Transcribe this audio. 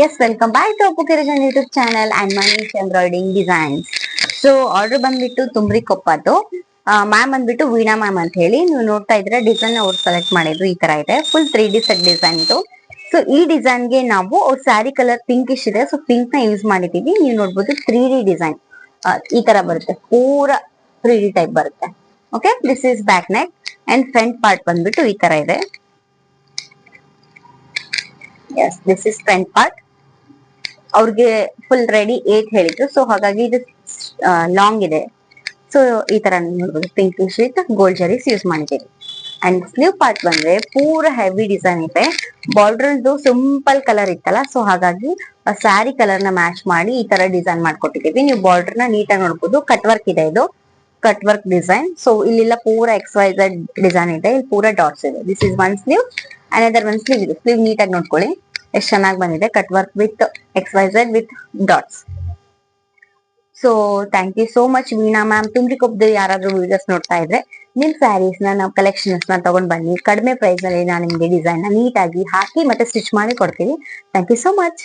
Yes, welcome back to Appu Kirijan YouTube channel and Manish Embroidering Designs. So order ಬಂದ್ಬಿಟ್ಟು Tumri ಕೊಪ್ಪದ್ದು ma'am ಬಂದ್ಬಿಟ್ಟು Veena ma'am ಅಂತ ಹೇಳಿ ನೀವು ನೋಡ್ತಾ ಇದ್ರೆ ಡಿಸೈನ್ ಅವ್ರು ಸೆಲೆಕ್ಟ್ ಮಾಡಿದ್ರು ಈ ತರ ಇದೆ ಫುಲ್ 3D ಸೆಟ್ ಡಿಸೈನ್ ಇದು. ಸೊ ಈ ಡಿಸೈನ್ ಗೆ ನಾವು ಅವ್ರ ಸ್ಯಾರಿ ಕಲರ್ ಪಿಂಕಿಶ್ ಇದೆ ಸೊ ಪಿಂಕ್ ನ ಯೂಸ್ ಮಾಡಿದೀವಿ. ನೀವು ನೋಡ್ಬೋದು 3D ಡಿಸೈನ್ ಈ ತರ ಬರುತ್ತೆ, ಪೂರಾ 3D ಟೈಪ್ ಬರುತ್ತೆ. Okay, this is back neck and front part ಬಂದ್ಬಿಟ್ಟು ಈ ತರ ಇದೆ. Yes, this is front part. ಅವ್ರಿಗೆ ಫುಲ್ ರೆಡಿ 8 ಹೇಳಿದ್ರು, ಸೊ ಹಾಗಾಗಿ ಇದು ಲಾಂಗ್ ಇದೆ. ಸೊ ಈ ತರ ನೋಡ್ಬೋದು, ಪಿಂಕಿಶ್ ವಿತ್ ಗೋಲ್ಡ್ ಜರೀಸ್ ಯೂಸ್ ಮಾಡಿದ್ದೀವಿ. ಅಂಡ್ ಸ್ಲೀವ್ ಪಾರ್ಟ್ ಬಂದ್ರೆ ಪೂರ ಹೆವಿ ಡಿಸೈನ್ ಇದೆ. ಬಾರ್ಡರ್ದು ಸಿಂಪಲ್ ಕಲರ್ ಇತ್ತಲ್ಲ, ಸೊ ಹಾಗಾಗಿ ಸ್ಯಾರಿ ಕಲರ್ ನ ಮ್ಯಾಚ್ ಮಾಡಿ ಈ ತರ ಡಿಸೈನ್ ಮಾಡ್ಕೊಟ್ಟಿದ್ದೀವಿ. ನೀವು ಬಾರ್ಡರ್ ನ ನೀಟಾಗಿ ನೋಡ್ಬೋದು, ಕಟ್ ವರ್ಕ್ ಇದೆ, ಇದು ಕಟ್ ವರ್ಕ್ ಡಿಸೈನ್. ಸೊ ಇಲ್ಲೆಲ್ಲ ಪೂರ XYZ ಡಿಸೈನ್ ಇದೆ, ಇಲ್ಲಿ ಪೂರ ಡಾಟ್ಸ್ ಇದೆ. This is one sleeve, another one sleeve ಇದೆ. ಸ್ಲೀವ್ ನೀಟಾಗಿ ನೋಡ್ಕೊಳ್ಳಿ, ಎಷ್ಟು ಚೆನ್ನಾಗಿ ಬಂದಿದೆ, cut work with XYZ with dots. So thank you so much Veena ma'am. ತುಮ್ರಿಕೊಪ್ಪದ ಯಾರಾದ್ರೂ ವಿಡಿಯೋಸ್ ನೋಡ್ತಾ ಇದ್ರೆ ನಿಮ್ ಸ್ಯಾರೀಸ್ ನ ನಾವು ಕಲೆಕ್ಷನ್ಸ್ ನ ತಗೊಂಡ್ ಬನ್ನಿ, ಕಡಿಮೆ ಪ್ರೈಸ್ ಅಲ್ಲಿ ನಾನು ನಿಮ್ಗೆ ಡಿಸೈನ್ ನ ನೀಟಾಗಿ ಹಾಕಿ ಮತ್ತೆ ಸ್ಟಿಚ್ ಮಾಡಿ ಕೊಡ್ತೀವಿ. Thank you so much.